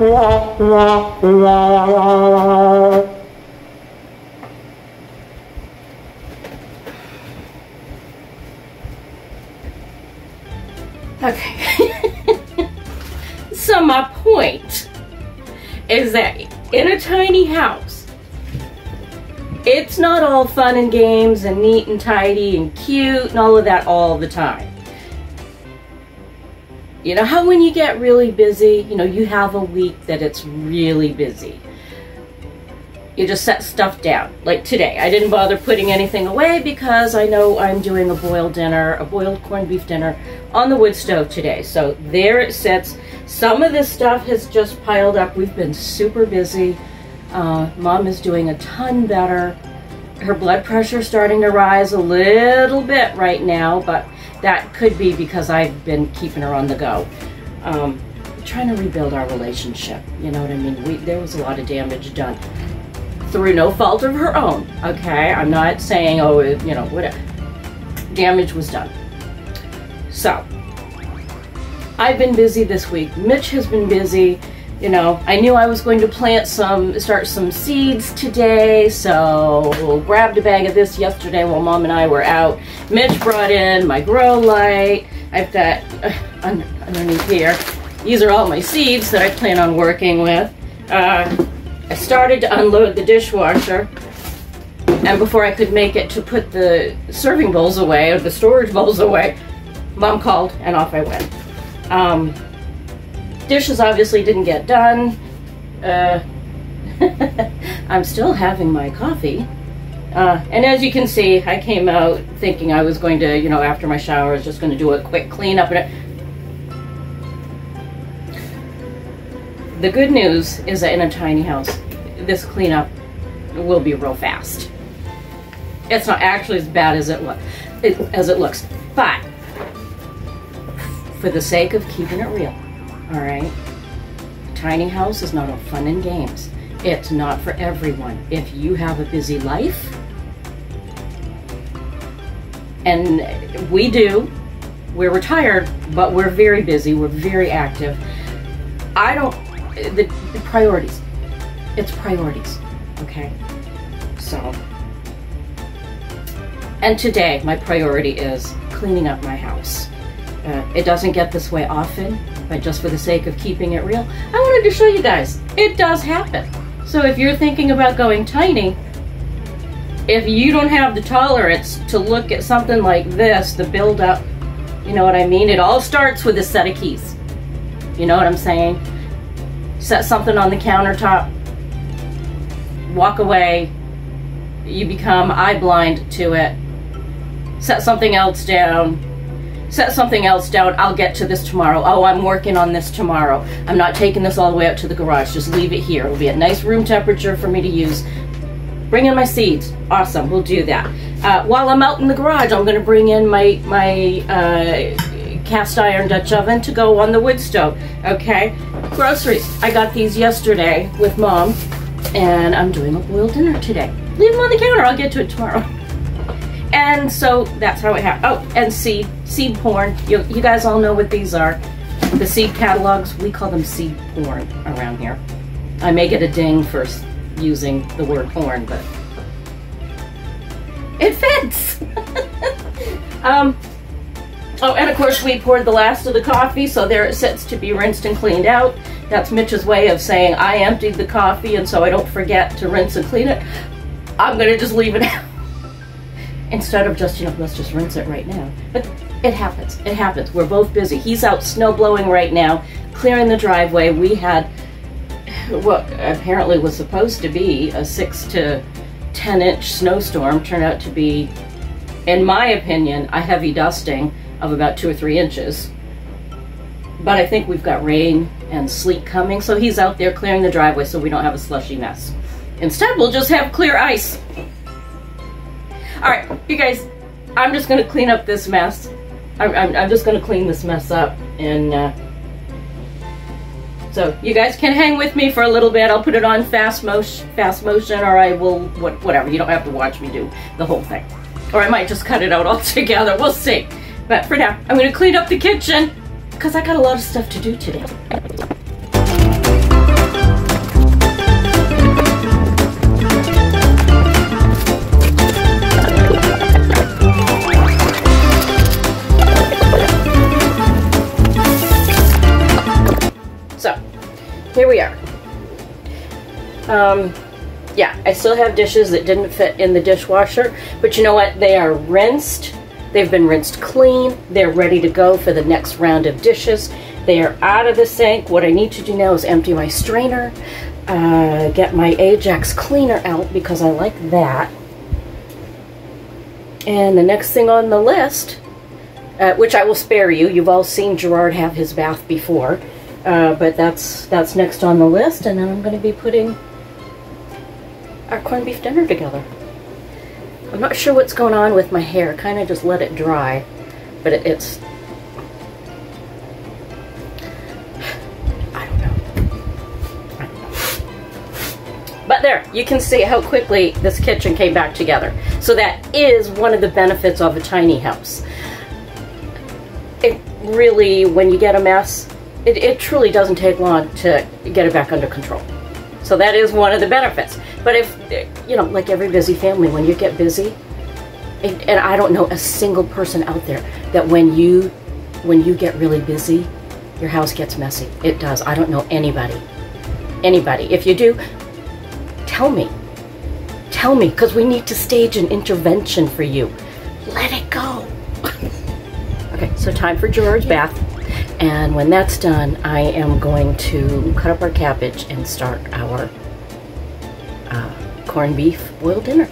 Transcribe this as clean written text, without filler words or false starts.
Okay. So my point is that in a tiny house, it's not all fun and games and neat and tidy and cute and all of that all the time. You know how when you get really busy, you know, you have a week that it's really busy. You just set stuff down. Like today, I didn't bother putting anything away because I know I'm doing a boiled dinner, a boiled corned beef dinner on the wood stove today. So there it sits. Some of this stuff has just piled up. We've been super busy. Mom is doing a ton better. Her blood pressure is starting to rise a little bit right now, but that could be because I've been keeping her on the go. Trying to rebuild our relationship, you know what I mean? There was a lot of damage done through no fault of her own, okay? I'm not saying, oh, you know, whatever. Damage was done. So, I've been busy this week. Mitch has been busy. You know, I knew I was going to start some seeds today, so grabbed a bag of this yesterday while Mom and I were out. Mitch brought in my grow light. I've got, underneath here, these are all my seeds that I plan on working with. I started to unload the dishwasher, and before I could make it to put the serving bowls away, or the storage bowls away, Mom called and off I went. Dishes obviously didn't get done. I'm still having my coffee. And as you can see, I came out thinking I was going to, you know, after my shower, I was just going to do a quick cleanup. The good news is that in a tiny house, this cleanup will be real fast. It's not actually as bad as it looks, but for the sake of keeping it real, all right? Tiny house is not all fun and games. It's not for everyone. If you have a busy life, and we do, we're retired, but we're very busy, we're very active. The priorities. It's priorities, okay? So, and today my priority is cleaning up my house. It doesn't get this way often, but just for the sake of keeping it real, I wanted to show you guys. It does happen. So if you're thinking about going tiny, if you don't have the tolerance to look at something like this, the build up, you know what I mean? It all starts with a set of keys. You know what I'm saying? Set something on the countertop, walk away, you become eye blind to it. Set something else down. Set something else down. I'll get to this tomorrow. Oh, I'm working on this tomorrow. I'm not taking this all the way out to the garage. Just leave it here. It'll be at nice room temperature for me to use. Bring in my seeds. Awesome, we'll do that. While I'm out in the garage, I'm gonna bring in my cast iron Dutch oven to go on the wood stove, okay? Groceries. I got these yesterday with Mom, and I'm doing a boiled dinner today. Leave them on the counter. I'll get to it tomorrow. And so that's how it happened. Oh, and seed porn. You guys all know what these are. The seed catalogs, we call them seed porn around here. I may get a ding for using the word porn, but it fits. Oh, and of course we poured the last of the coffee, so there it sits to be rinsed and cleaned out. That's Mitch's way of saying I emptied the coffee, and so I don't forget to rinse and clean it. I'm gonna just leave it out. Instead of just, you know, let's just rinse it right now. But it happens, it happens. We're both busy. He's out snow blowing right now, clearing the driveway. We had what apparently was supposed to be a 6 to 10 inch snowstorm, turned out to be, in my opinion, a heavy dusting of about 2 or 3 inches. But I think we've got rain and sleet coming, so he's out there clearing the driveway so we don't have a slushy mess. Instead, we'll just have clear ice. All right, you guys, I'm just gonna clean up this mess. I'm just gonna clean this mess up, and so you guys can hang with me for a little bit. I'll put it on fast motion, or I will, whatever. You don't have to watch me do the whole thing. Or I might just cut it out altogether, we'll see. But for now, I'm gonna clean up the kitchen, because I got a lot of stuff to do today. Yeah, I still have dishes that didn't fit in the dishwasher, but you know what? They are rinsed. They've been rinsed clean. They're ready to go for the next round of dishes. They are out of the sink. What I need to do now is empty my strainer, get my Ajax cleaner out because I like that. And the next thing on the list, which I will spare you, you've all seen Gerard have his bath before, but that's next on the list, and then I'm going to be putting our corned beef dinner together. I'm not sure what's going on with my hair. Kind of just let it dry, but it's... I don't know. But there, you can see how quickly this kitchen came back together. So that is one of the benefits of a tiny house. It really, when you get a mess, it truly doesn't take long to get it back under control. So that is one of the benefits. But if, you know, like every busy family, when you get busy, and I don't know a single person out there that when you get really busy, your house gets messy. It does. I don't know anybody. Anybody. If you do, tell me. Tell me, because we need to stage an intervention for you. Let it go. Okay, so time for Gerard's bath. And when that's done, I am going to cut up our cabbage and start our corned beef boiled dinner.